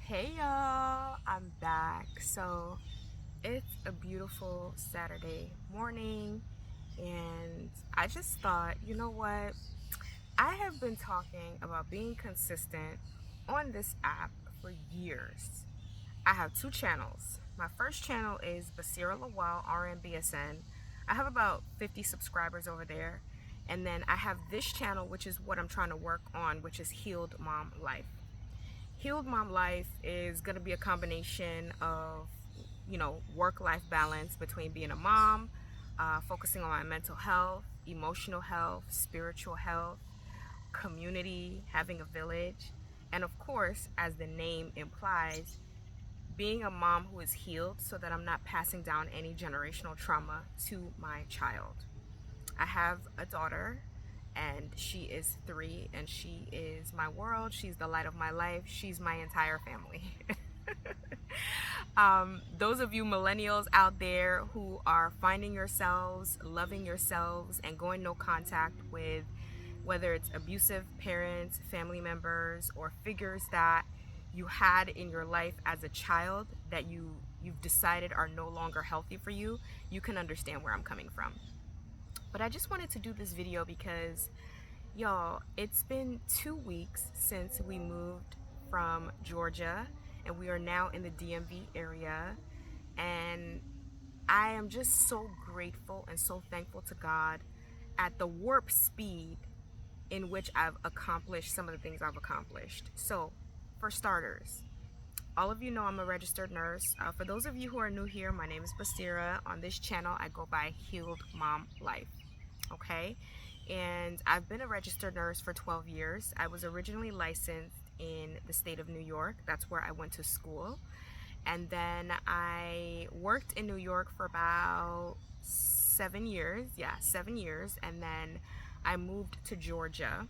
Hey y'all, I'm back. So it's a beautiful Saturday morning, and I just thought, you know what? I have been talking about being consistent on this app for years. I have two channels. My first channel is Basira Lawal RMBSN. I have about 50 subscribers over there. And then I have this channel, which is what I'm trying to work on, which is Healed Mom Life. Healed Mom Life is going to be a combination of, work-life balance between being a mom, focusing on my mental health, emotional health, spiritual health, community, having a village, and of course, as the name implies, being a mom who is healed so that I'm not passing down any generational trauma to my child. I have a daughter and she is 3 and she is my world. She's the light of my life. She's my entire family. Those of you millennials out there who are finding yourselves, loving yourselves, and going no contact with whether it's abusive parents, family members, or figures that you had in your life as a child that you've decided are no longer healthy for you, you can understand where I'm coming from. But I just wanted to do this video because, y'all, it's been 2 weeks since we moved from Georgia and we are now in the DMV area. And I am just so grateful and so thankful to God at the warp speed in which I've accomplished some of the things I've accomplished. So, for starters, all of you know I'm a registered nurse. For those of you who are new here, my name is Basira. On this channel, I go by Healed Mom Life. Okay, and I've been a registered nurse for 12 years. I was originally licensed in the state of New York. That's where I went to school. And then I worked in New York for about 7 years. Yeah, 7 years. And then I moved to Georgia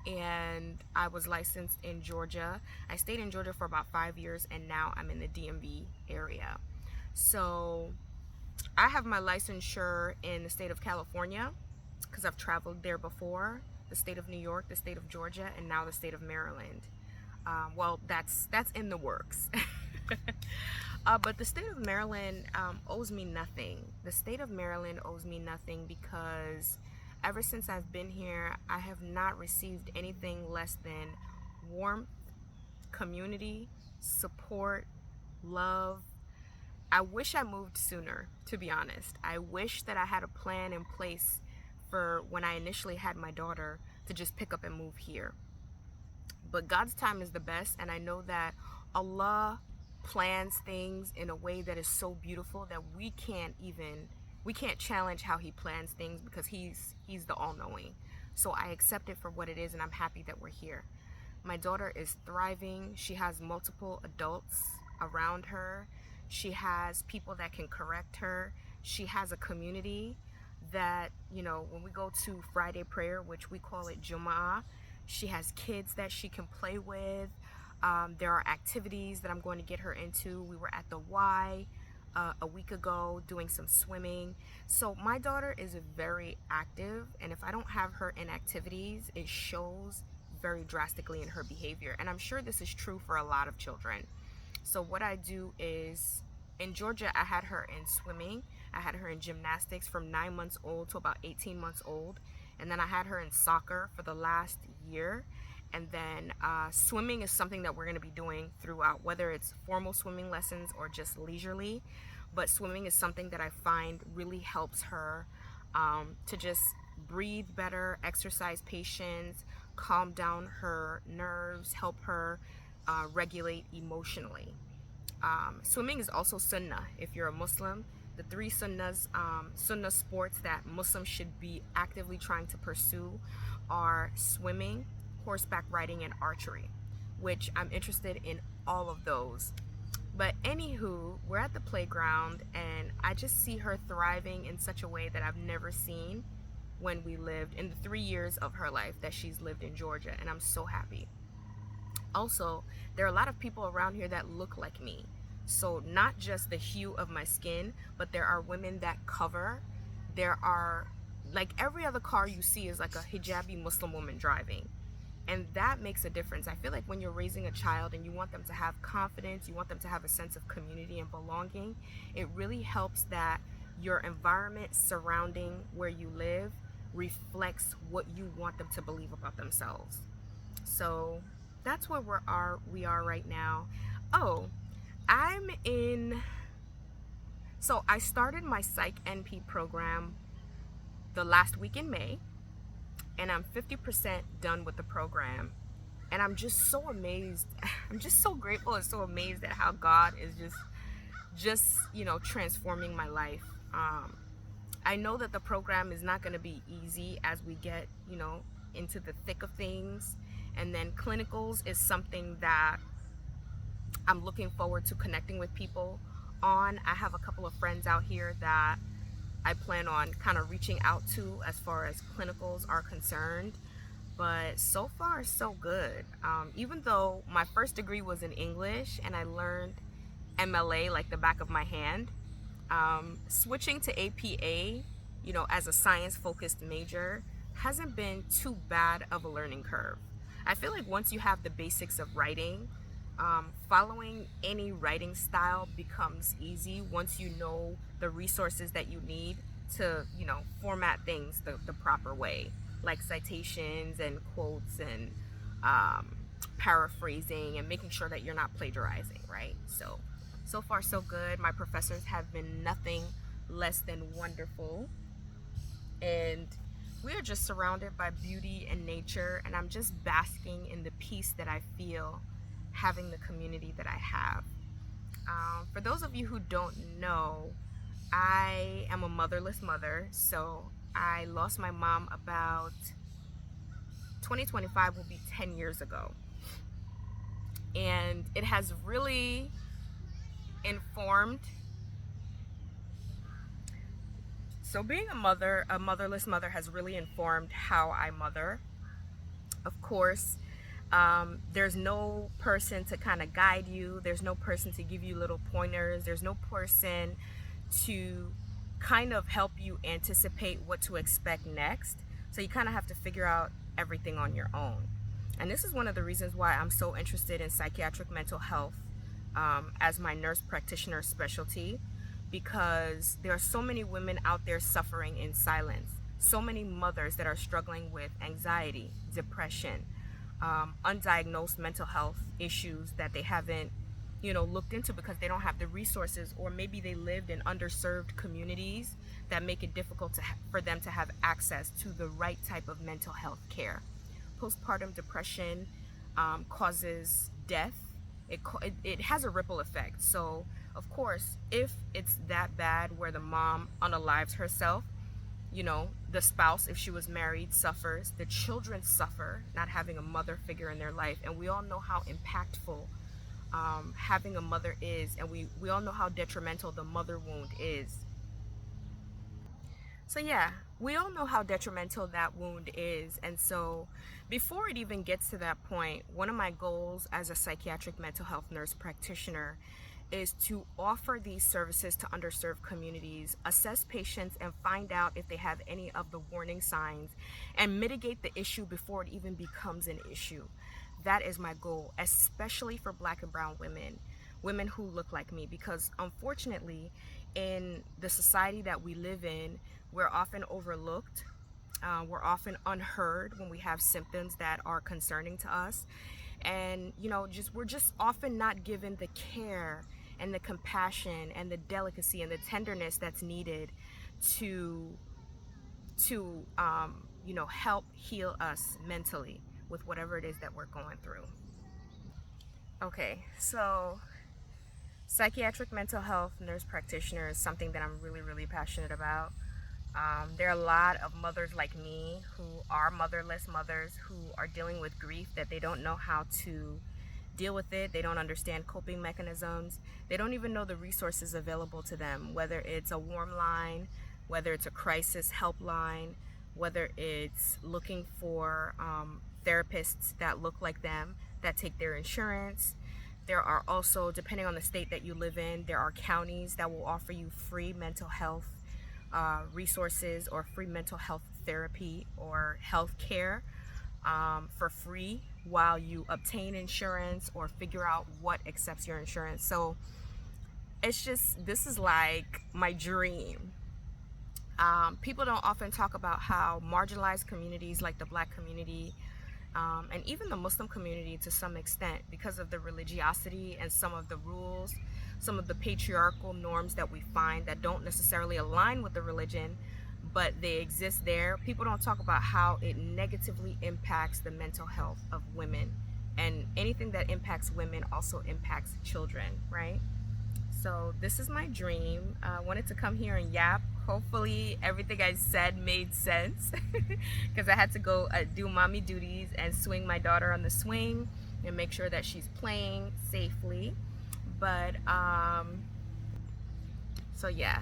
and I was licensed in Georgia. I stayed in Georgia for about 5 years and now I'm in the DMV area. So I have my licensure in the state of California because I've traveled there before, the state of New York, the state of Georgia, and now the state of Maryland. Well, that's in the works. But the state of Maryland owes me nothing. The state of Maryland owes me nothing because ever since I've been here, I have not received anything less than warmth, community, support, love. I wish I moved sooner, to be honest. I wish that I had a plan in place for when I initially had my daughter to just pick up and move here. But God's time is the best, and I know that Allah plans things in a way that is so beautiful that we can't challenge how he plans things because he's the all-knowing. So I accept it for what it is and I'm happy that we're here. My daughter is thriving. She has multiple adults around her. She has people that can correct her. She has a community that, when we go to Friday prayer, which we call it Jumu'ah, she has kids that she can play with. There are activities that I'm going to get her into. We were at the Y a week ago doing some swimming. So my daughter is very active, and if I don't have her in activities, it shows very drastically in her behavior. And I'm sure this is true for a lot of children. So what I do is, in Georgia, I had her in swimming. I had her in gymnastics from 9 months old to about 18 months old. And then I had her in soccer for the last year. And then swimming is something that we're going to be doing throughout, whether it's formal swimming lessons or just leisurely. But swimming is something that I find really helps her to just breathe better, exercise patience, calm down her nerves, help her regulate emotionally. Swimming is also sunnah if you're a Muslim. The three sunnah sports that Muslims should be actively trying to pursue are swimming, horseback riding, and archery, which I'm interested in all of those. But anywho, we're at the playground and I just see her thriving in such a way that I've never seen when we lived in the 3 years of her life that she's lived in Georgia, and I'm so happy. Also, there are a lot of people around here that look like me. So not just the hue of my skin, but there are women that cover. There are, like, every other car you see is like a hijabi Muslim woman driving. And that makes a difference. I feel like when you're raising a child and you want them to have confidence, you want them to have a sense of community and belonging, it really helps that your environment surrounding where you live reflects what you want them to believe about themselves. So that's where we are right now. Oh, I'm in so I started my Psych NP program the last week in May, and I'm 50% done with the program. And I'm just so amazed. I'm just so grateful and so amazed at how God is just transforming my life. I know that the program is not going to be easy as we get into the thick of things, and then clinicals is something that I'm looking forward to connecting with people on. I have a couple of friends out here that I plan on kind of reaching out to as far as clinicals are concerned. But so far, so good. Even though my first degree was in English and I learned MLA like the back of my hand, switching to APA, as a science-focused major hasn't been too bad of a learning curve. I feel like once you have the basics of writing, following any writing style becomes easy once you know the resources that you need to, format things the proper way, like citations and quotes and paraphrasing and making sure that you're not plagiarizing, right? So far so good. My professors have been nothing less than wonderful, and we are just surrounded by beauty and nature, and I'm just basking in the peace that I feel having the community that I have. For those of you who don't know, I am a motherless mother. So I lost my mom about 2025 will be 10 years ago. And it has really informed. So being a motherless mother has really informed how I mother. Of course, there's no person to kind of guide you. There's no person to give you little pointers. There's no person to kind of help you anticipate what to expect next. So you kind of have to figure out everything on your own. And this is one of the reasons why I'm so interested in psychiatric mental health as my nurse practitioner specialty, because there are so many women out there suffering in silence. So many mothers that are struggling with anxiety, depression, undiagnosed mental health issues that they haven't looked into because they don't have the resources, or maybe they lived in underserved communities that make it difficult for them to have access to the right type of mental health care. Postpartum depression causes death. It has a ripple effect. So of course, if it's that bad where the mom unalives herself, the spouse, if she was married, suffers. The children suffer not having a mother figure in their life. And we all know how impactful having a mother is. And we all know how detrimental the mother wound is. So yeah, we all know how detrimental that wound is. And so before it even gets to that point, one of my goals as a psychiatric mental health nurse practitioner is to offer these services to underserved communities, assess patients and find out if they have any of the warning signs, and mitigate the issue before it even becomes an issue. That is my goal, especially for Black and brown women who look like me, because unfortunately in the society that we live in, we're often overlooked. We're often unheard when we have symptoms that are concerning to us. And we're just often not given the care and the compassion and the delicacy and the tenderness that's needed to help heal us mentally with whatever it is that we're going through. Okay, so psychiatric mental health nurse practitioner is something that I'm really passionate about. There are a lot of mothers like me who are motherless mothers who are dealing with grief that they don't know how to deal with it. They don't understand coping mechanisms. They don't even know the resources available to them, whether it's a warm line, whether it's a crisis helpline, whether it's looking for therapists that look like them, that take their insurance. There are also, depending on the state that you live in, there are counties that will offer you free mental health resources or free mental health therapy or health care. for free while you obtain insurance or figure out what accepts your insurance. So it's just, this is like my dream. People don't often talk about how marginalized communities like the Black community, and even the Muslim community to some extent, because of the religiosity and some of the rules, some of the patriarchal norms that we find that don't necessarily align with the religion, but they exist there. People don't talk about how it negatively impacts the mental health of women, and anything that impacts women also impacts children, right? So this is my dream. I wanted to come here and yap. Hopefully everything I said made sense, because I had to go do mommy duties and swing my daughter on the swing and make sure that she's playing safely. But so yeah,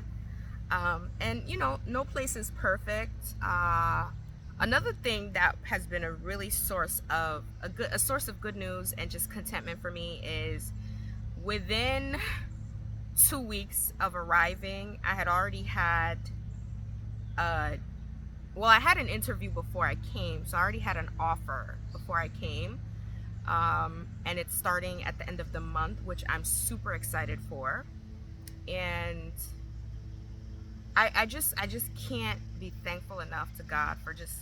and you know, no place is perfect. Another thing that has been a really source of a source of good news and just contentment for me is within 2 weeks of arriving, I had already had well, I had an interview before I came, so I already had an offer before I came, and it's starting at the end of the month, which I'm super excited for. And I just can't be thankful enough to God for just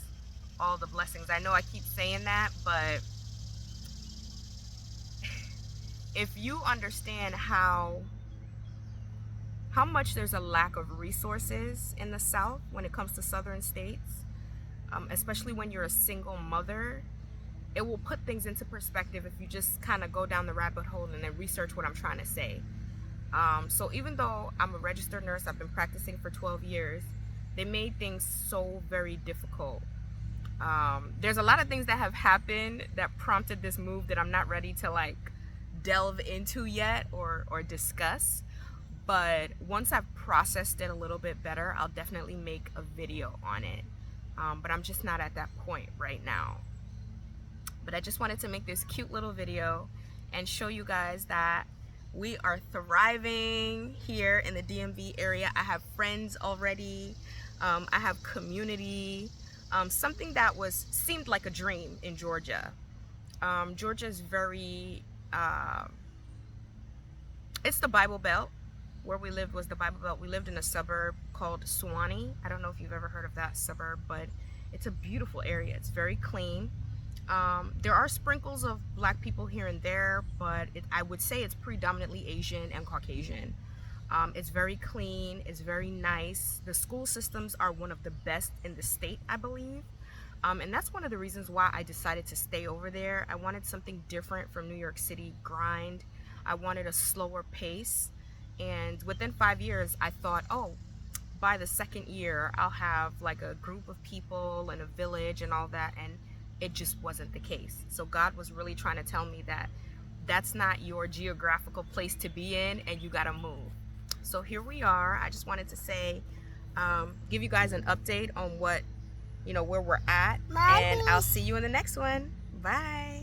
all the blessings. I know I keep saying that, but if you understand how much there's a lack of resources in the South when it comes to southern states, especially when you're a single mother, it will put things into perspective if you just kind of go down the rabbit hole and then research what I'm trying to say. So even though I'm a registered nurse, I've been practicing for 12 years, they made things so very difficult. There's a lot of things that have happened that prompted this move that I'm not ready to like delve into yet or discuss. But once I've processed it a little bit better, I'll definitely make a video on it. But I'm just not at that point right now. But I just wanted to make this cute little video and show you guys that we are thriving here in the DMV area. I have friends already. I have community. Something that seemed like a dream in Georgia. Georgia is very, it's the Bible Belt. Where we lived was the Bible Belt. We lived in a suburb called Suwanee. I don't know if you've ever heard of that suburb, but it's a beautiful area. It's very clean. There are sprinkles of Black people here and there, but I would say it's predominantly Asian and Caucasian. It's very clean. It's very nice. The school systems are one of the best in the state, I believe. And that's one of the reasons why I decided to stay over there. I wanted something different from New York City grind. I wanted a slower pace. And within 5 years, I thought, oh, by the second year, I'll have like a group of people and a village and all that. And it just wasn't the case. So God was really trying to tell me that that's not your geographical place to be in, and you got to move. So here we are. I just wanted to say, give you guys an update on what, where we're at. Mommy. And I'll see you in the next one. Bye.